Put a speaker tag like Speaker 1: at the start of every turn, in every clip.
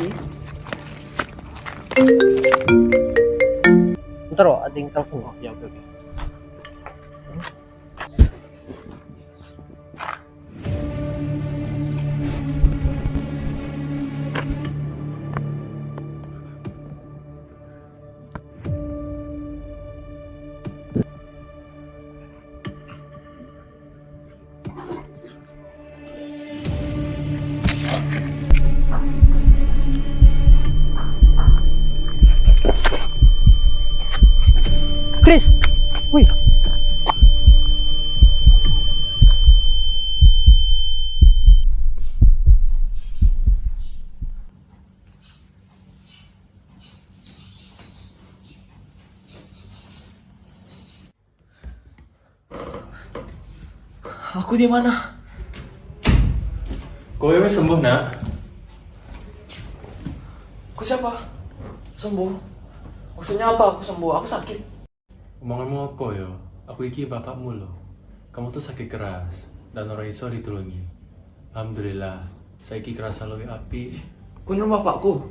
Speaker 1: sih. Bentar loh, ada yang telepon.
Speaker 2: Oh ya, oke oke.
Speaker 1: Chris, wih.
Speaker 2: Aku di mana? Kau yang sembuh nak?
Speaker 3: Aku siapa? Sembuh? Maksudnya apa aku sembuh? Aku sakit.
Speaker 2: Omonganmu apa yo? Aku iki bapakmu loh. Kamu tuh sakit keras dan orang iso ditulungi. Alhamdulillah, saiki kerasa lebih api.
Speaker 3: Kuno bapakku.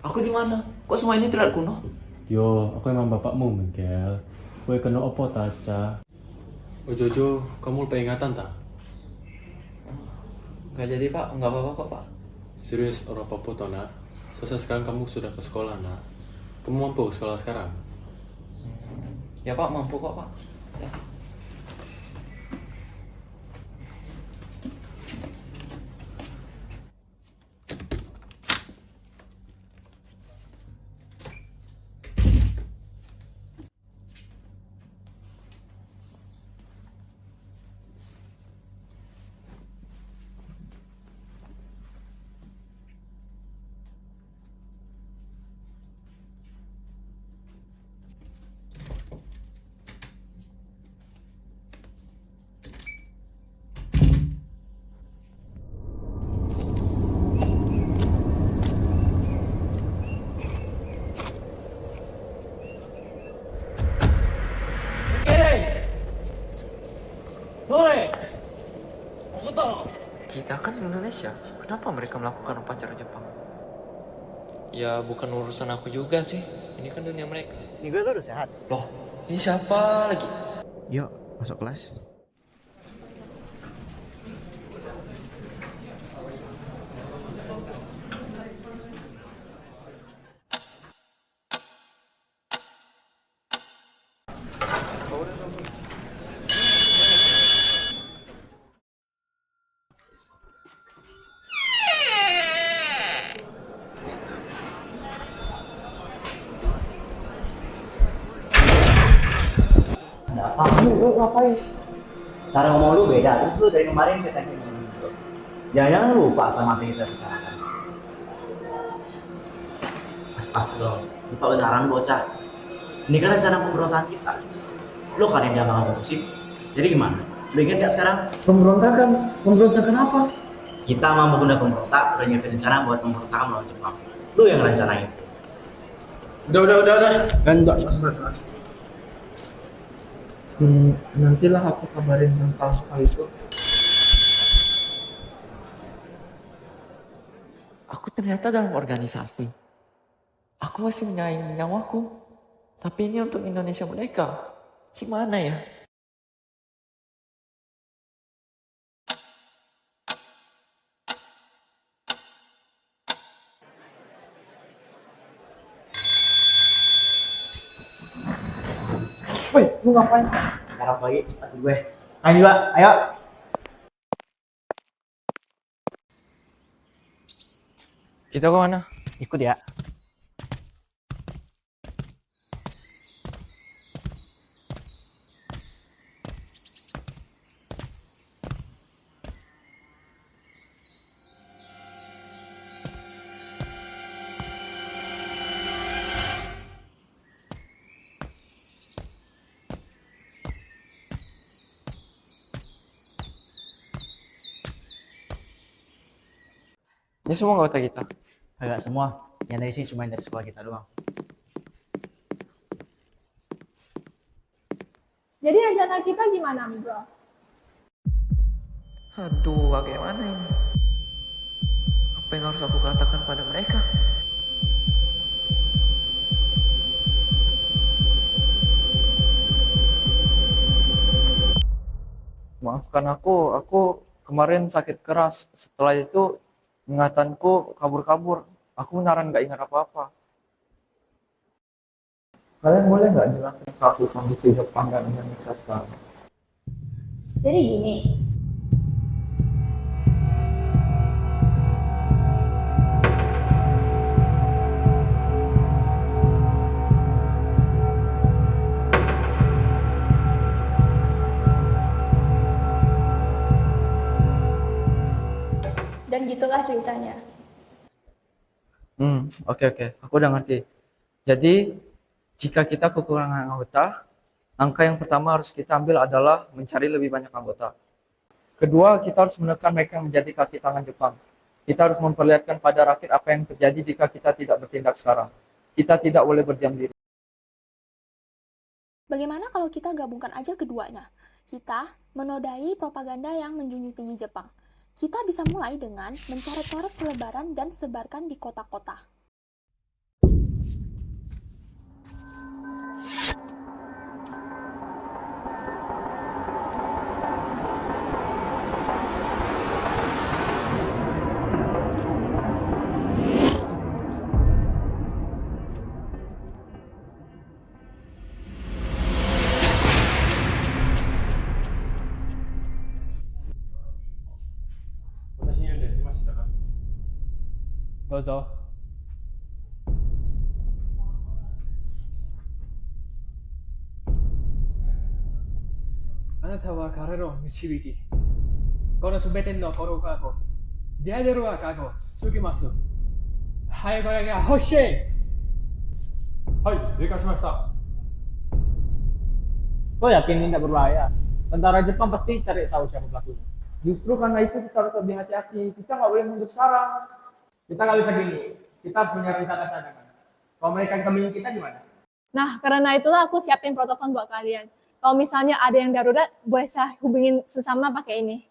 Speaker 3: Aku di mana? Kok semua ini terlihat kuno?
Speaker 2: Yo, aku emang bapakmu, Miguel. Kue kena opo taca? Ojo-ojo, kamu lupa ingatan tak?
Speaker 3: Gak jadi pak, nggak apa-apa kok pak.
Speaker 2: Serius, orang apa toh nak? Soalnya sekarang kamu sudah ke sekolah nak. Kamu mampu ke sekolah sekarang?
Speaker 3: Ya pak, mampu kok pak. Ya. Kita kan Indonesia, kenapa mereka melakukan upacara Jepang? Ya bukan urusan aku juga sih, ini kan dunia mereka.
Speaker 1: Ini gue udah sehat.
Speaker 3: Loh, ini siapa lagi?
Speaker 4: Yuk, masuk kelas.
Speaker 1: Lu ngapain? Cara ngomong lu beda, terus lu dari kemarin kita ngomong gitu. Jangan-jangan lu lupa sama apa yang kita bicarakan. Astagfirullah, lupa beneran bocah. Ini kan rencana pemberontakan kita. Lu kan yang bilang bakal korupsi. Jadi gimana? Lu inget gak sekarang? Pemberontakan? Pemberontakan apa? Kita mau membunuh pemberontak, udah nyiapin rencana buat pemberontakan melawan Jepang. Lu yang rencanain.
Speaker 2: Udah.
Speaker 5: Enggak. Nantilah aku kabarin tentang hal itu.
Speaker 3: Aku ternyata dalam organisasi. Aku masih menyayangi nyawaku. Tapi ini untuk Indonesia mereka. Gimana ya?
Speaker 1: Woi, lu ngapain? Sekarang pagi sepatu gue. Kalian juga, ayo.
Speaker 3: Kita ke mana?
Speaker 1: Ikut ya.
Speaker 3: Ini semua anggota kita.
Speaker 1: Agak semua. Yang dari sini cuma dari sekolah kita doang.
Speaker 6: Jadi rencana kita gimana, Miguel?
Speaker 3: Aduh, bagaimana ini? Apa yang harus aku katakan pada mereka?
Speaker 5: Maafkan aku kemarin sakit keras. Setelah itu ingatanku kabur-kabur. Aku beneran gak ingat apa-apa. Kalian boleh nggak jelasin ke aku kondisi Jepang dan Indonesia sekarang?
Speaker 6: Jadi gini, dan gitulah ceritanya.
Speaker 5: Oke. Aku udah ngerti. Jadi, jika kita kekurangan anggota, langkah yang pertama harus kita ambil adalah mencari lebih banyak anggota. Kedua, kita harus menekan mereka yang menjadi kaki tangan Jepang. Kita harus memperlihatkan pada rakyat apa yang terjadi jika kita tidak bertindak sekarang. Kita tidak boleh berdiam diri.
Speaker 7: Bagaimana kalau kita gabungkan aja keduanya? Kita menodai propaganda yang menjunjung tinggi Jepang. Kita bisa mulai dengan mencoret-coret selebaran dan sebarkan di kota-kota.
Speaker 5: Dozo.
Speaker 8: あなたは彼らを導き、このすべての心を出会える若子、過ぎます。はい、これが欲しい。
Speaker 2: はい、理解しました。
Speaker 9: Kau yakin ini tidak berbahaya? Tentara Jepang pasti cari tahu siapa pelakunya.
Speaker 5: Justru karena itu kita harus lebih hati-hati. Kita nggak boleh mundur sekarang.
Speaker 9: Kita nggak bisa gini. Kita punya rencana cadangan. Kalau mereka kambing kita gimana?
Speaker 6: Nah, karena itulah aku siapin protokol buat kalian. Kalau misalnya ada yang darurat, bisa hubungin sesama pakai ini.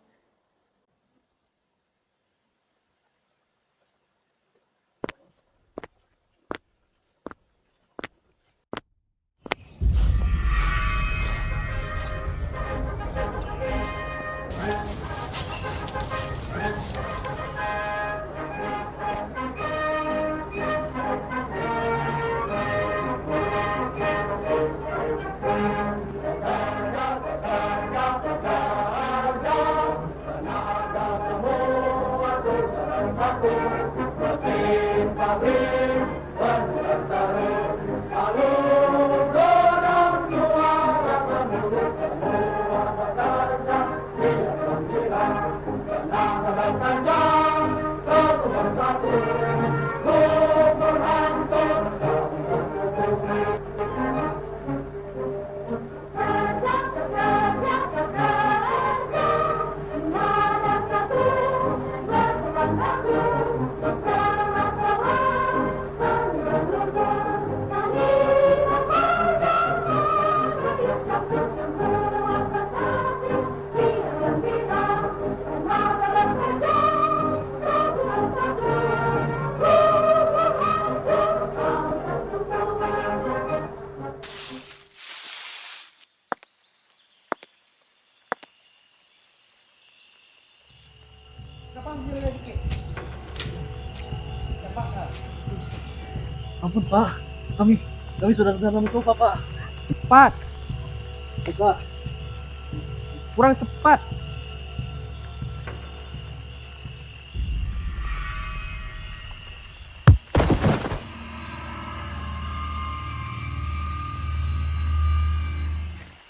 Speaker 9: Ampun Pak, kami sudah mencoba Pak. Cepat, Pak. Kurang cepat.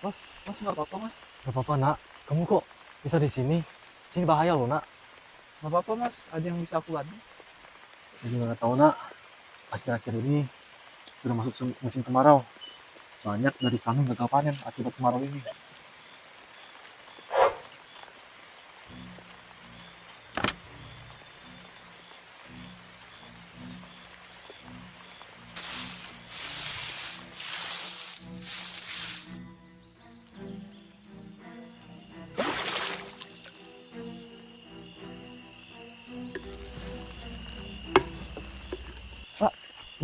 Speaker 5: Mas nggak apa-apa mas?
Speaker 2: Gak apa-apa nak, kamu kok bisa di sini? Sini bahaya loh nak.
Speaker 5: Nggak apa-apa mas, ada yang bisa aku bantu?
Speaker 2: Saya juga nggak tahu nak. Akhir-akhir ini sudah masuk musim kemarau. Banyak dari kami gagal panen akibat kemarau ini.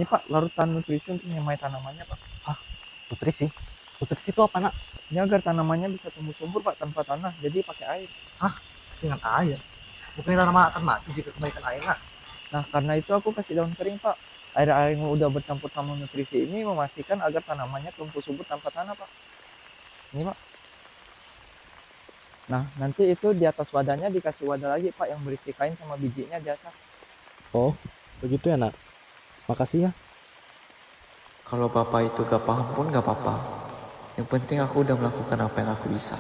Speaker 5: Ini Pak, larutan nutrisi untuk menyemai tanamannya Pak.
Speaker 10: Nutrisi? Nutrisi itu apa, Nak?
Speaker 5: Ini agar tanamannya bisa tumbuh subur Pak tanpa tanah, jadi pakai air.
Speaker 10: Dengan air. Bukannya tanaman akan mati jika kebaikan air, Nak.
Speaker 5: Nah, karena itu aku kasih daun kering Pak. Air-air yang udah bercampur sama nutrisi ini memastikan agar tanamannya tumbuh subur tanpa tanah Pak. Ini Pak. Nah, nanti itu di atas wadahnya dikasih wadah lagi Pak yang berisi kain sama bijinya di atas.
Speaker 10: Oh, begitu ya, Nak. Makasih ya.
Speaker 3: Kalau bapak itu gak paham pun gak apa-apa. Yang penting aku udah melakukan apa yang aku bisa.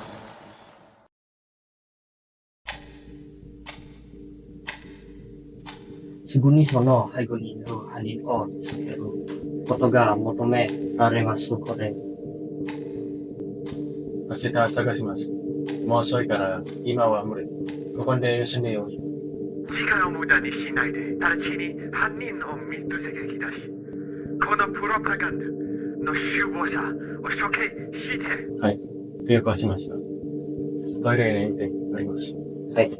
Speaker 10: Suguni sono haiguni no hanin o tsukeru koto ga motome raremasu kore.
Speaker 2: 明日探します。もう遅いから今は無理。ここで休めよう。
Speaker 11: 時間を無駄にしないで、直ちに犯人を見つけ出し、このプロパガンダの首謀者を処刑して。
Speaker 2: はい。予約はしました。トイレに行ってあります。
Speaker 10: はい。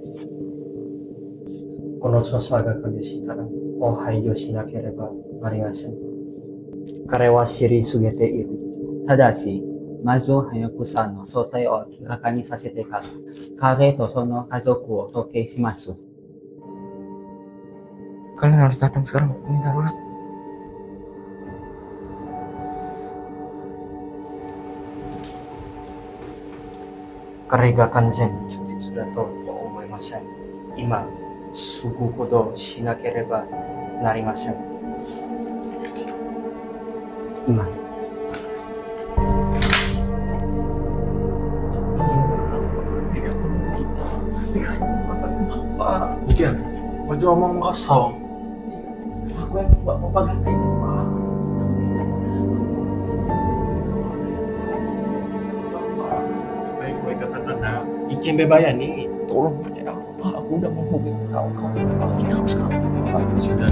Speaker 10: この捜査が完了したら、を排除しなければなりません。彼は知りすぎている。ただし、まず早くさんの正体を明らかにさせてから、彼とその家族を特定します。
Speaker 3: Kalian harus datang sekarang, ini darurat.
Speaker 10: Kare ga kanzen ni jujitsu da to omoimasen. Ima, sugu kodoしなければなりません。今。
Speaker 2: Ikan, baju omong kosong.
Speaker 5: Aku yang mau ganti Pak.
Speaker 2: Baik-baik katakan, Nak. Ikan bebayan nih.
Speaker 5: Tolong percaya aku Pak, aku udah menghubungi kawan-kawan Pak. Kita harus kabur Pak.
Speaker 2: Sudah.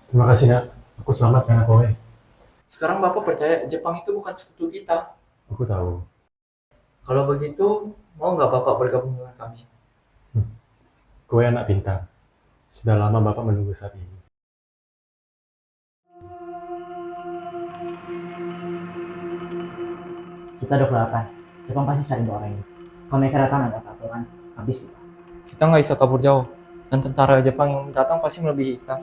Speaker 2: Terima kasih, Nak. Aku selamat karena kowe.
Speaker 5: Sekarang Bapak percaya Jepang itu bukan sekutu kita.
Speaker 2: Aku tahu.
Speaker 5: Kalau begitu, mau nggak Bapak bergabung dengan kami?
Speaker 2: Kowe anak pintar. Sudah lama Bapak menunggu saat ini.
Speaker 1: Kita udah kelihatan. Jepang pasti cari dua orang ini. Kalau mereka datang ada peraturan, habis kita.
Speaker 5: Kita nggak bisa kabur jauh. Dan tentara Jepang yang datang pasti melebihi kita.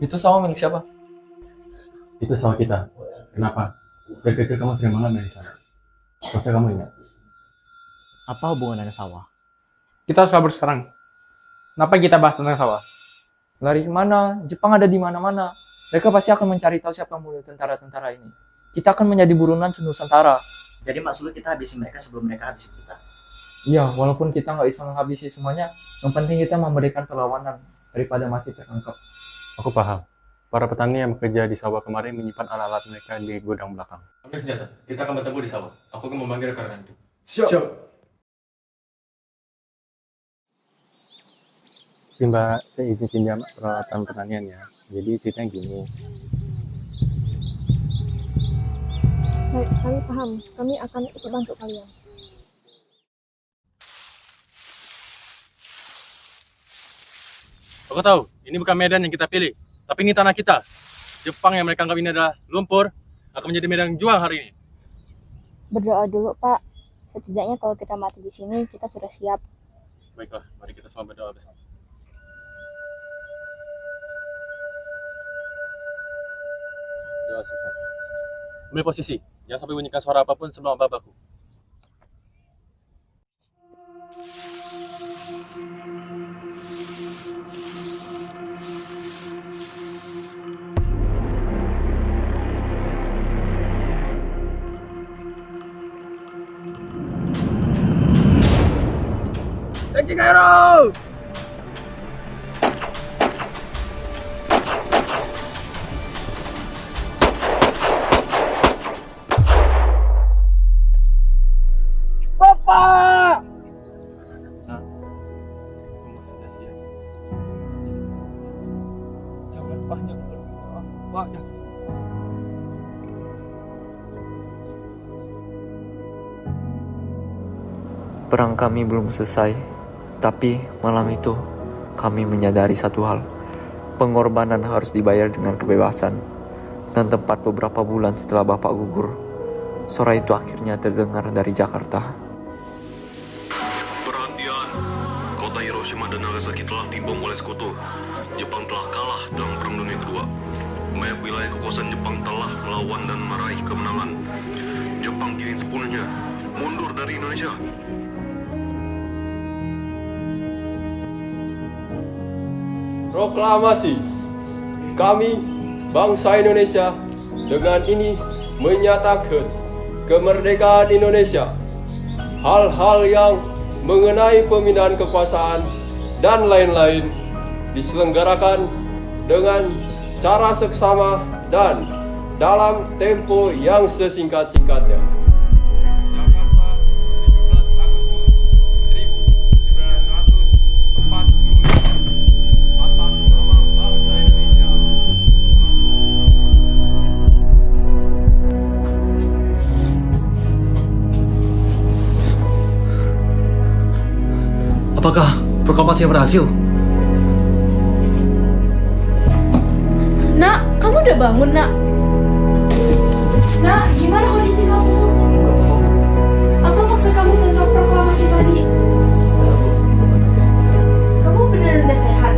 Speaker 5: Itu sama milik siapa?
Speaker 2: Itu sawah kita. Kenapa? Dari kecil kamu sering banget dari sana. Masa kamu ingat?
Speaker 1: Apa hubungan dengan sawah?
Speaker 9: Kita harus kabur sekarang. Kenapa kita bahas tentang sawah?
Speaker 5: Lari kemana? Jepang ada di mana-mana. Mereka pasti akan mencari tahu siapa yang membunuh tentara-tentara ini. Kita akan menjadi buronan senusantara.
Speaker 1: Jadi maksud lu kita habisin mereka sebelum mereka habisin kita?
Speaker 5: Iya, walaupun kita nggak bisa menghabisi semuanya, yang penting kita memberikan perlawanan daripada mati tertangkap.
Speaker 2: Aku paham. Para petani yang bekerja di sawah kemarin menyimpan alat-alat mereka di gudang belakang. Ambil senjata. Kita akan bertemu di sawah. Aku akan memanggil rekan-rekan itu.
Speaker 5: Siap.
Speaker 2: Mbak, saya izin pinjam peralatan pertanian ya. Jadi ceritanya gini.
Speaker 6: Baik, kami paham. Kami akan ikut bantu kalian.
Speaker 2: Aku tahu, ini bukan medan yang kita pilih. Tapi ini tanah kita. Jepang yang mereka anggap ini adalah lumpur akan menjadi medan juang hari ini.
Speaker 12: Berdoa dulu, Pak. Setidaknya kalau kita mati di sini, kita sudah siap.
Speaker 2: Baiklah, mari kita semua berdoa bersama. Doa selesai. Ambil posisi. Jangan sampai bunyikan suara apapun sebelum babaku.
Speaker 9: Kairo! banyak berdoa. Banyak.
Speaker 3: Perang kami belum selesai, tapi malam itu kami menyadari satu hal. Pengorbanan harus dibayar dengan kebebasan. Dan tepat beberapa bulan setelah Bapak gugur, suara itu akhirnya terdengar dari Jakarta.
Speaker 13: Perhatian, kota Hiroshima dan Nagasaki telah dibom oleh sekutu. Jepang telah kalah dalam Perang Dunia Kedua. Banyak wilayah kekuasaan Jepang telah melawan dan meraih kemenangan. Jepang kini sepenuhnya mundur dari Indonesia.
Speaker 14: Proklamasi, kami bangsa Indonesia dengan ini menyatakan kemerdekaan Indonesia. Hal-hal yang mengenai pemindahan kekuasaan dan lain-lain diselenggarakan dengan cara seksama dan dalam tempo yang sesingkat-singkatnya. Jakarta, 17 Agustus 1945. Atas nama bangsa Indonesia.
Speaker 9: Apakah proklamasi berhasil?
Speaker 15: Nak, kamu udah bangun, Nak? Nak, gimana kondisi kamu? Apa maksud kamu tentang proklamasi tadi? Kamu beneran udah sehat?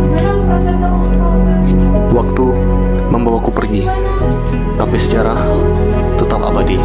Speaker 15: Gimana perasaan kamu sekarang?
Speaker 13: Waktu membawaku pergi, tapi sejarah tetap abadi.